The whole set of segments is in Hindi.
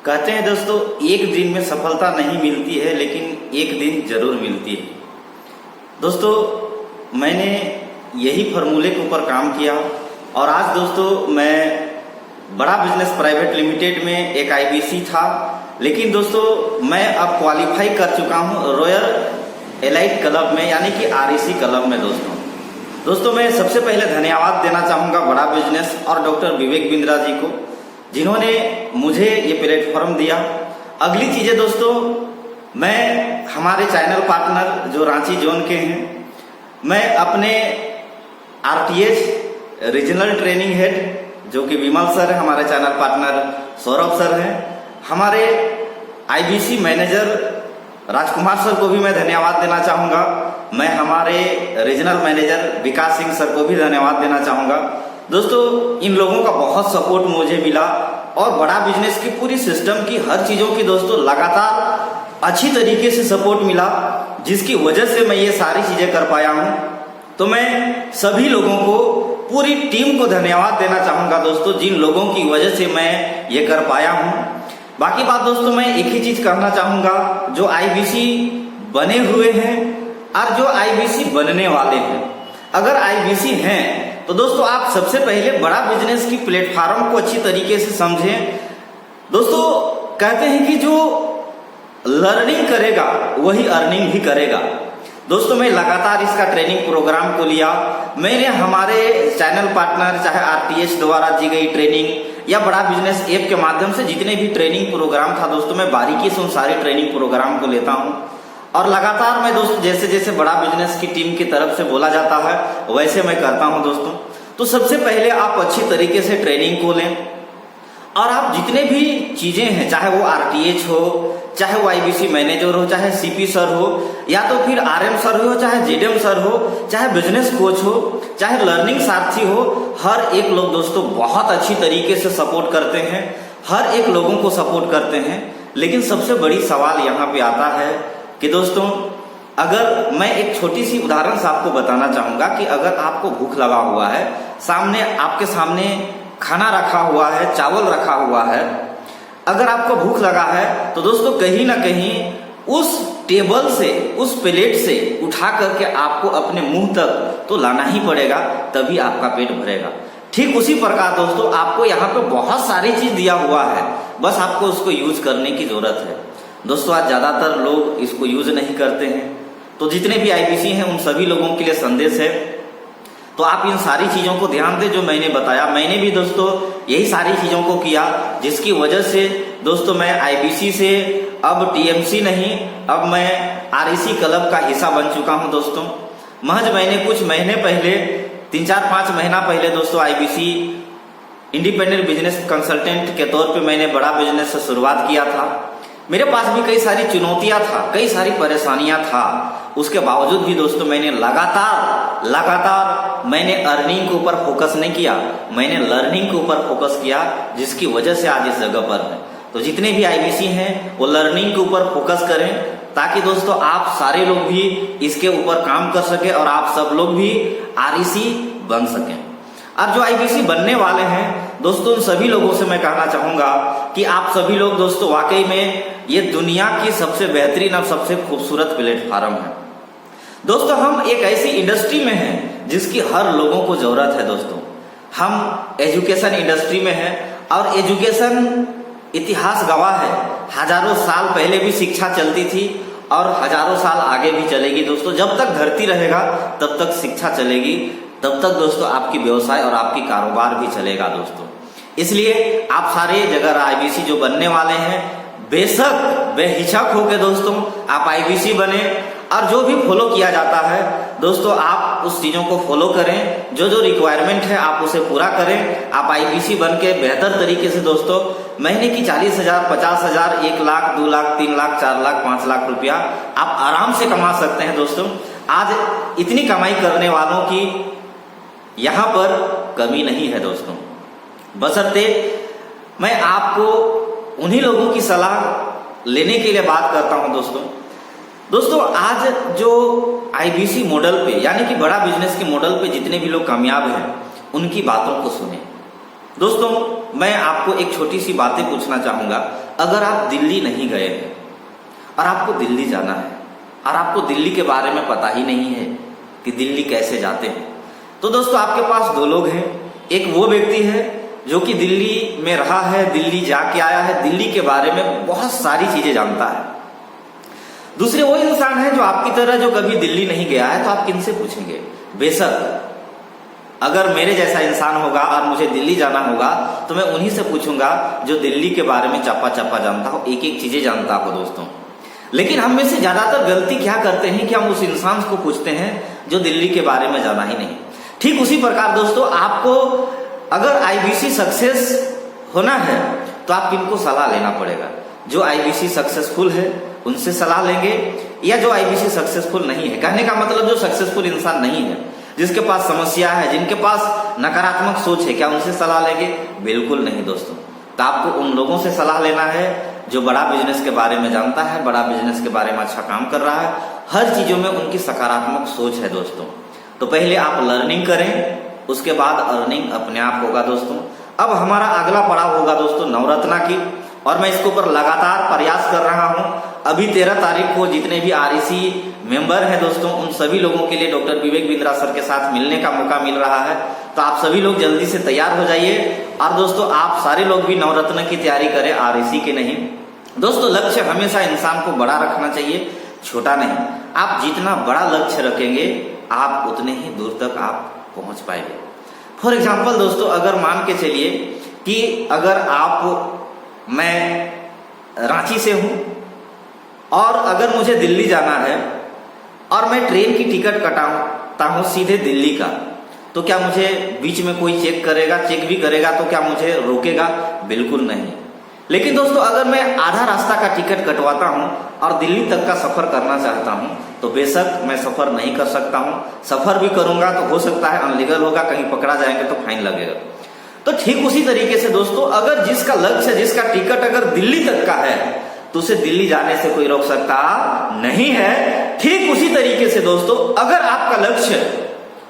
कहते हैं दोस्तों, एक दिन में सफलता नहीं मिलती है, लेकिन एक दिन जरूर मिलती है। दोस्तों, मैंने यही फॉर्मूले के ऊपर काम किया और आज दोस्तों मैं बड़ा बिजनेस प्राइवेट लिमिटेड में एक आईबीसी था, लेकिन दोस्तों मैं अब क्वालिफाई कर चुका हूं रॉयल एलाइट क्लब में, यानी कि आरईसी क्लब में। दोस्तों मैं सबसे पहले धन्यवाद देना चाहूँगा बड़ा बिजनेस और डॉक्टर विवेक बिंद्रा जी को, जिन्होंने मुझे ये प्लेटफॉर्म दिया। अगली चीज़ें दोस्तों, मैं हमारे चैनल पार्टनर जो रांची जोन के हैं, मैं अपने आरटीएच रीजनल ट्रेनिंग हेड जो कि विमल सर है, हमारे चैनल पार्टनर सौरभ सर हैं, हमारे आईबीसी मैनेजर राजकुमार सर को भी मैं धन्यवाद देना चाहूँगा। मैं हमारे रीजनल मैनेजर विकास सिंह सर को भी धन्यवाद देना चाहूँगा। दोस्तों इन लोगों का बहुत सपोर्ट मुझे मिला और बड़ा बिजनेस की पूरी सिस्टम की हर चीज़ों की दोस्तों लगातार अच्छी तरीके से सपोर्ट मिला, जिसकी वजह से मैं ये सारी चीज़ें कर पाया हूँ। तो मैं सभी लोगों को, पूरी टीम को धन्यवाद देना चाहूँगा दोस्तों, जिन लोगों की वजह से मैं ये कर पाया हूँ। बाकी बात दोस्तों, मैं एक ही चीज़ कहना चाहूँगा, जो आईबीसी बने हुए हैं और जो आईबीसी बनने वाले हैं, अगर आईबीसी हैं तो दोस्तों आप सबसे पहले बड़ा बिजनेस की प्लेटफॉर्म को अच्छी तरीके से समझें। दोस्तों कहते हैं कि जो लर्निंग करेगा वही अर्निंग भी करेगा। दोस्तों मैं लगातार इसका ट्रेनिंग प्रोग्राम को लिया। मैंने हमारे चैनल पार्टनर, चाहे आरटीएच द्वारा दी गई ट्रेनिंग या बड़ा बिजनेस ऐप के माध्यम से जितने भी ट्रेनिंग प्रोग्राम था दोस्तों, मैं बारीकी से उन सारे ट्रेनिंग प्रोग्राम को लेता हूँ और लगातार मैं दोस्तों जैसे जैसे बड़ा बिजनेस की टीम की तरफ से बोला जाता है वैसे मैं करता हूं दोस्तों। तो सबसे पहले आप अच्छी तरीके से ट्रेनिंग को लें और आप जितने भी चीजें हैं, चाहे वो आरटीएच हो, चाहे वो आईबीसी मैनेजर हो, चाहे सीपी सर हो, या तो फिर आरएम सर हो, चाहे जेडीएम सर हो, चाहे बिजनेस कोच हो, चाहे लर्निंग सारथी हो, हर एक लोग दोस्तों बहुत अच्छी तरीके से सपोर्ट करते हैं, हर एक लोगों को सपोर्ट करते हैं। लेकिन सबसे बड़ी सवाल यहाँ पे आता है कि दोस्तों, अगर मैं एक छोटी सी उदाहरण से आपको बताना चाहूंगा कि अगर आपको भूख लगा हुआ है, सामने आपके सामने खाना रखा हुआ है, चावल रखा हुआ है, अगर आपको भूख लगा है तो दोस्तों कहीं ना कहीं उस टेबल से, उस प्लेट से उठा करके आपको अपने मुंह तक तो लाना ही पड़ेगा, तभी आपका पेट भरेगा। ठीक उसी प्रकार दोस्तों आपको यहाँ पे बहुत सारी चीज दिया हुआ है, बस आपको उसको यूज करने की जरूरत है। दोस्तों आज ज्यादातर लोग इसको यूज नहीं करते हैं, तो जितने भी आईबीसी हैं उन सभी लोगों के लिए संदेश है, तो आप इन सारी चीजों को ध्यान दें जो मैंने बताया। मैंने भी दोस्तों यही सारी चीजों को किया, जिसकी वजह से दोस्तों मैं आईबीसी से अब टीएमसी नहीं, अब मैं आरईसी क्लब का हिस्सा बन चुका हूं दोस्तों। महज मैंने कुछ महीने पहले, 3-4-5 महीना पहले दोस्तों आईबीसी इंडिपेंडेंट बिजनेस कंसल्टेंट के तौर पे मैंने बड़ा बिजनेस से शुरुआत किया था। मेरे पास भी कई सारी चुनौतियां था, कई सारी परेशानियां था, उसके बावजूद भी दोस्तों मैंने लगातार मैंने अर्निंग के ऊपर फोकस नहीं किया, मैंने लर्निंग के ऊपर फोकस किया, जिसकी वजह से आज इस जगह पर है। तो जितने भी आईबीसी हैं वो लर्निंग के ऊपर फोकस करें, ताकि दोस्तों आप सारे लोग भी इसके ऊपर काम कर सके और आप सब लोग भी आरईसी बन सकें। अब जो आईबीसी बनने वाले हैं दोस्तों, उन सभी लोगों से मैं कहना चाहूंगा कि आप सभी लोग दोस्तों वाकई में ये दुनिया की सबसे बेहतरीन और सबसे खूबसूरत प्लेटफॉर्म है। दोस्तों हम एक ऐसी इंडस्ट्री में हैं जिसकी हर लोगों को जरूरत है दोस्तों। हम एजुकेशन इंडस्ट्री में हैं और एजुकेशन इतिहास गवाह है, हजारों साल पहले भी शिक्षा चलती थी और हजारों साल आगे भी चलेगी दोस्तों। जब तक धरती रहेगा तब तक शिक्षा चलेगी, तब तक दोस्तों आपकी व्यवसाय और आपकी कारोबार भी चलेगा दोस्तों। इसलिए आप सारे जगह आईबीसी जो बनने वाले हैं, बेशक बेहिचक होकर दोस्तों आप आईबीसी बने और जो भी फॉलो किया जाता है दोस्तों आप उस चीजों को फॉलो करें, जो जो रिक्वायरमेंट है आप उसे पूरा करें। आप आईबीसी बन के बेहतर तरीके से दोस्तों महीने की 40,000, 50,000, 1 लाख, 2 लाख, 3 लाख, 4 लाख, 5 लाख रुपया आप आराम से कमा सकते हैं दोस्तों। आज इतनी कमाई करने वालों की यहाँ पर कमी नहीं है दोस्तों, बशर्ते मैं आपको उन्हीं लोगों की सलाह लेने के लिए बात करता हूं दोस्तों। आज जो आईबीसी मॉडल पे, यानी कि बड़ा बिजनेस के मॉडल पे जितने भी लोग कामयाब हैं उनकी बातों को सुने। दोस्तों मैं आपको एक छोटी सी बातें पूछना चाहूंगा। अगर आप दिल्ली नहीं गए हैं और आपको दिल्ली जाना है और आपको दिल्ली के बारे में पता ही नहीं है कि दिल्ली कैसे जाते हैं, तो दोस्तों आपके पास दो लोग हैं। एक वो व्यक्ति है जो कि दिल्ली में रहा है, दिल्ली जाके आया है, दिल्ली के बारे में बहुत सारी चीजें जानता है। दूसरे वो इंसान है जो आपकी तरह जो कभी दिल्ली नहीं गया है, तो आप किनसे पूछेंगे? बेशक अगर मेरे जैसा इंसान होगा और मुझे दिल्ली जाना होगा तो मैं उन्हीं से पूछूंगा जो दिल्ली के बारे में चप्पा चप्पा जानता हो, एक एक चीजें जानता हो दोस्तों। लेकिन हम में से ज्यादातर गलती क्या करते हैं कि हम उस इंसान को पूछते हैं जो दिल्ली के बारे में जाना ही नहीं। ठीक उसी प्रकार दोस्तों आपको अगर आईबीसी सक्सेस होना है तो आप किनको सलाह लेना पड़ेगा? जो आईबीसी सक्सेसफुल है उनसे सलाह लेंगे, या जो आईबीसी सक्सेसफुल नहीं है? कहने का मतलब जो सक्सेसफुल इंसान नहीं है, जिसके पास समस्या है, जिनके पास नकारात्मक सोच है, क्या उनसे सलाह लेंगे? बिल्कुल नहीं दोस्तों। तो आपको उन लोगों से सलाह लेना है जो बड़ा बिजनेस के बारे में जानता है, बड़ा बिजनेस के बारे में अच्छा काम कर रहा है, हर चीजों में उनकी सकारात्मक सोच है दोस्तों। तो पहले आप लर्निंग करें, उसके बाद अर्निंग अपने आप होगा दोस्तों। अब हमारा अगला पड़ाव होगा दोस्तों नवरत्ना की, और मैं इसके ऊपर लगातार प्रयास कर रहा हूं। अभी 13 तारीख को जितने भी आरईसी मेंबर हैं दोस्तों, उन सभी लोगों के लिए डॉक्टर विवेक बिंद्रा सर के साथ मिलने का मौका मिल रहा है। तो आप सभी लोग जल्दी से तैयार हो जाइए। और दोस्तों आप सारे लोग भी नवरत्न की तैयारी करें, आरईसी के नहीं दोस्तों। लक्ष्य हमेशा इंसान को बड़ा रखना चाहिए, छोटा नहीं। आप जितना बड़ा लक्ष्य रखेंगे आप उतने ही दूर तक आप पहुंच पाएंगे। फॉर एग्जाम्पल दोस्तों, अगर मान के चलिए कि अगर मैं रांची से हूं और अगर मुझे दिल्ली जाना है और मैं ट्रेन की टिकट कटाता हूं सीधे दिल्ली का, तो क्या मुझे बीच में कोई चेक करेगा? चेक भी करेगा तो क्या मुझे रोकेगा? बिल्कुल नहीं। लेकिन दोस्तों अगर मैं आधा रास्ता का टिकट कटवाता हूं और दिल्ली तक का सफर करना चाहता हूं, तो बेशक मैं सफर नहीं कर सकता हूं। सफर भी करूंगा तो हो सकता है अनलीगल होगा, कहीं पकड़ा जाएंगे तो फाइन लगेगा। तो ठीक उसी तरीके से दोस्तों अगर जिसका लक्ष्य, जिसका टिकट अगर दिल्ली तक का है, तो उसे दिल्ली जाने से कोई रोक सकता नहीं है। ठीक उसी तरीके से दोस्तों अगर आपका लक्ष्य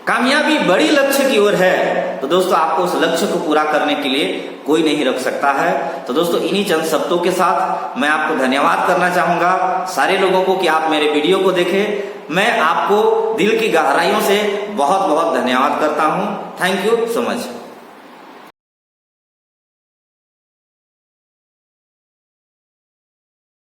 कामयाबी बड़ी लक्ष्य की ओर है, तो दोस्तों आपको उस लक्ष्य को पूरा करने के लिए कोई नहीं रोक सकता है। तो दोस्तों इन्हीं चंद शब्दों के साथ मैं आपको धन्यवाद करना चाहूंगा सारे लोगों को कि आप मेरे वीडियो को देखें। मैं आपको दिल की गहराइयों से बहुत बहुत धन्यवाद करता हूं। Thank you so much.